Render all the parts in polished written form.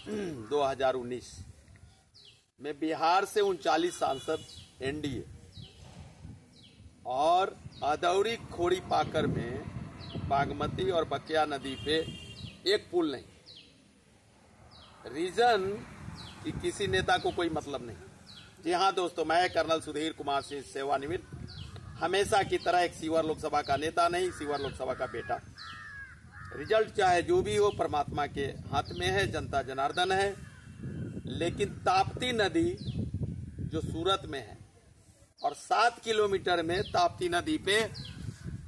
2019 में बिहार से 39 सांसद एनडीए और अदौरी खोड़ी पाकर में बागमती और बकिया नदी पे एक पुल नहीं। रीजन कि किसी नेता को कोई मतलब नहीं। जी हाँ दोस्तों, मैं कर्नल सुधीर कुमार सिंह सेवानिवृत्त, हमेशा की तरह एक सीवर लोकसभा का नेता नहीं, सीवर लोकसभा का बेटा। रिजल्ट चाहे जो भी हो परमात्मा के हाथ में है, जनता जनार्दन है। लेकिन ताप्ती नदी जो सूरत में है और 7 किलोमीटर में ताप्ती नदी पे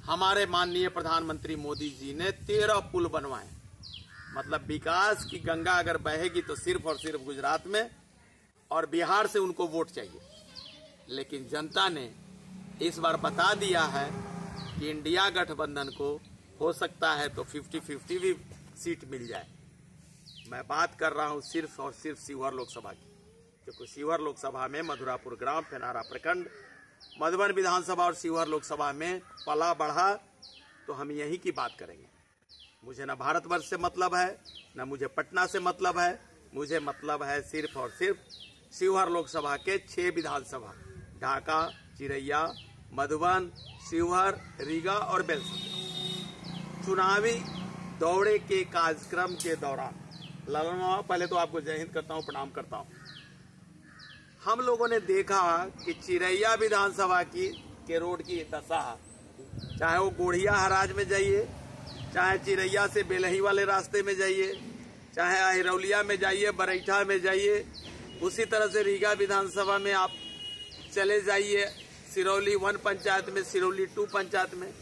हमारे माननीय प्रधानमंत्री मोदी जी ने 13 पुल बनवाए। मतलब विकास की गंगा अगर बहेगी तो सिर्फ और सिर्फ गुजरात में, और बिहार से उनको वोट चाहिए। लेकिन जनता ने इस बार बता दिया है कि इंडिया गठबंधन को हो सकता है तो 50-50 भी सीट मिल जाए। मैं बात कर रहा हूं सिर्फ और सिर्फ सीवर लोकसभा की, क्योंकि सीवर लोकसभा में मधुरापुर ग्राम, फेनारा प्रखंड, मधुबन विधानसभा और सीवर लोकसभा में पला बढ़ा, तो हम यही की बात करेंगे। मुझे न भारतवर्ष से मतलब है, न मुझे पटना से मतलब है, मुझे मतलब है सिर्फ और सिर्फ शिवहर लोकसभा के 6 विधानसभा, ढाका, चिरैया, मधुबन, शिवहर, रीगा और बेलसर। चुनावी दौरे के कार्यक्रम के दौरान लालन मामा, पहले तो आपको जय हिंद करता हूं, प्रणाम करता हूं। हम लोगों ने देखा कि चिरैया विधानसभा के रोड की दशा, चाहे वो गोढ़िया हराज में जाइए, चाहे चिरैया से बेलही वाले रास्ते में जाइए, चाहे अहिरौलिया में जाइए, बरैठा में जाइए, उसी तरह से रीगा विधानसभा में आप चले जाइए, सिरौली 1 पंचायत में, सिरौली 2 पंचायत में,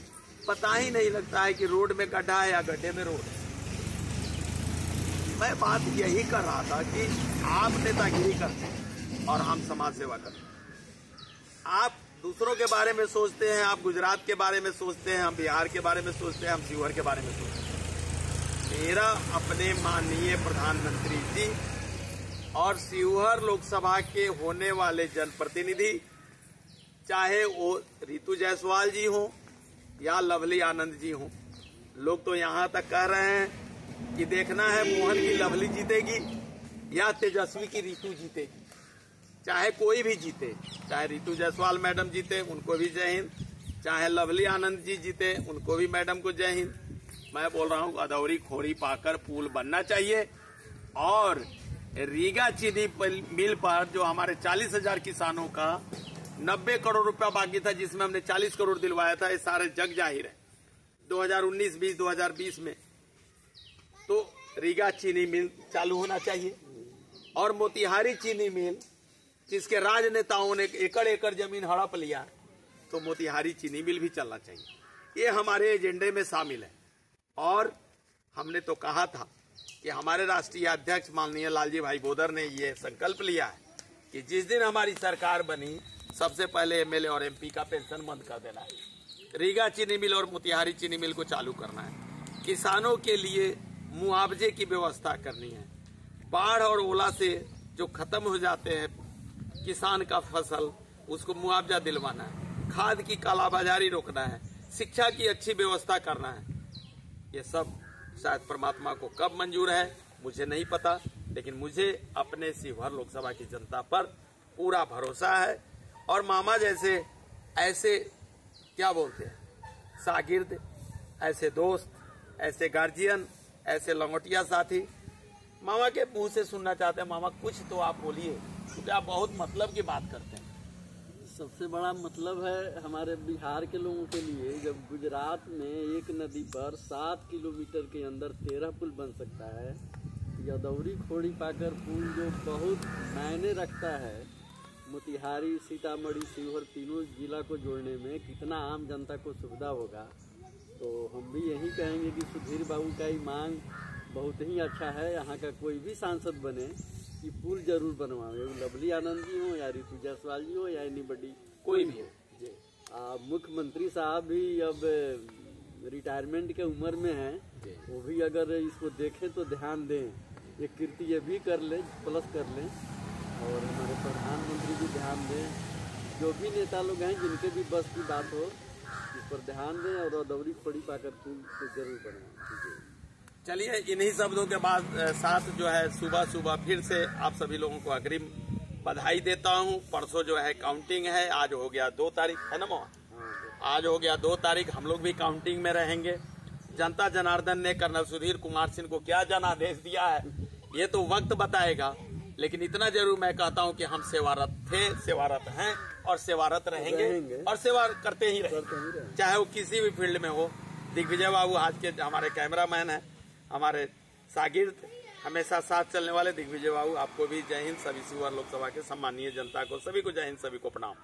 पता ही नहीं लगता है कि रोड में गड्ढा है या गड्ढे में रोड है। मैं बात यही कर रहा था कि आप नेतागिरी करते हैं और हम समाज सेवा करते हैं। आप दूसरों के बारे में सोचते हैं, आप गुजरात के बारे में सोचते हैं, हम बिहार के बारे में सोचते हैं, हम शिवहर के बारे में सोचते हैं। मेरा अपने माननीय प्रधानमंत्री जी और शिवहर लोकसभा के होने वाले जनप्रतिनिधि, चाहे वो रितु जायसवाल जी हों या लवली आनंद जी हों, लोग तो यहां तक कह रहे हैं कि देखना है मोहन की लवली जीतेगी या तेजस्वी की रितु जीतेगी। चाहे कोई भी जीते, चाहे रितु जायसवाल मैडम जीते, उनको भी जय हिंद, चाहे लवली आनंद जी जीते, उनको भी मैडम को जय हिंद। मैं बोल रहा हूं अदौरी खोड़ी पाकर पुल बनना चाहिए। और रीगा चीनी मिल पर जो हमारे 40,000 किसानों का 90 करोड़ रुपया बाकी था, जिसमें हमने 40 करोड़ दिलवाया था, ये सारे जग जाहिर है 2019-20, 2020 में। तो रीगा चीनी मिल चालू होना चाहिए। और मोतिहारी चीनी मिल, जिसके राजनेताओं ने एकड़ एकड़ जमीन हड़प लिया, तो मोतिहारी चीनी मिल भी चलना चाहिए। ये हमारे एजेंडे में शामिल है। और हमने तो कहा था कि हमारे राष्ट्रीय अध्यक्ष माननीय लालजी भाई बोदर ने ये संकल्प लिया है कि जिस दिन हमारी सरकार बनी, सबसे पहले एमएलए और एमपी का पेंशन बंद कर देना है, रीगा चीनी मिल और मोतिहारी चीनी मिल को चालू करना है, किसानों के लिए मुआवजे की व्यवस्था करनी है, बाढ़ और ओला से जो खत्म हो जाते हैं किसान का फसल, उसको मुआवजा दिलवाना है, खाद की कालाबाजारी रोकना है, शिक्षा की अच्छी व्यवस्था करना है। ये सब शायद परमात्मा को कब मंजूर है मुझे नहीं पता, लेकिन मुझे अपने शिवहर लोकसभा की जनता पर पूरा भरोसा है। और मामा जैसे ऐसे क्या बोलते हैं शागिर्द, ऐसे दोस्त, ऐसे गार्जियन, ऐसे लंगोटिया साथी मामा के मुंह से सुनना चाहते हैं। मामा कुछ तो आप बोलिए, क्योंकि आप बहुत मतलब की बात करते हैं। सबसे बड़ा मतलब है हमारे बिहार के लोगों के लिए, जब गुजरात में एक नदी पर 7 किलोमीटर के अंदर 13 पुल बन सकता है, अदौरी खोड़ी पाकर पुल जो बहुत मायने रखता है, मोतिहारी, सीतामढ़ी, शिवहर तीनों जिला को जोड़ने में कितना आम जनता को सुविधा होगा। तो हम भी यही कहेंगे कि सुधीर बाबू का ही मांग बहुत ही अच्छा है। यहाँ का कोई भी सांसद बने कि पुल जरूर बनवावे, लवली आनंद जी हो या रितु जायसवाल जी हो या इतनी बड़ी कोई भी हो। मुख्यमंत्री साहब भी अब रिटायरमेंट के उम्र में हैं, वो भी अगर इसको देखें तो ध्यान दें, एक कीर्ति ये भी कर लें, प्लस कर लें। और हमारे प्रधानमंत्री भी ध्यान दें, जो भी नेता लोग हैं जिनके भी बस की बात हो, इस पर ध्यान दें और अदौरी खोड़ी पाकर पुल को जरूर बनाएं। चलिए, इन्हीं शब्दों के बाद साथ जो है सुबह सुबह फिर से आप सभी लोगों को अग्रिम बधाई देता हूं। परसों जो है काउंटिंग है, आज हो गया 2 तारीख, है ना मोहन? आज हो गया 2 तारीख, हम लोग भी काउंटिंग में रहेंगे। जनता जनार्दन ने कर्नल सुधीर कुमार सिंह को क्या जनादेश दिया है ये तो वक्त बताएगा, लेकिन इतना जरूर मैं कहता हूं कि हम सेवारत थे, सेवारत हैं और सेवारत रहेंगे और सेवा करते ही रहेंगे, चाहे वो किसी भी फील्ड में हो। दिग्विजय बाबू आज के हमारे कैमरामैन हैं, हमारे शागिर्द, हमेशा साथ चलने वाले दिग्विजय बाबू, आपको भी जय हिंद। सभी शिवहर लोकसभा के सम्मानीय जनता को सभी को जय हिंद, सभी को प्रणाम।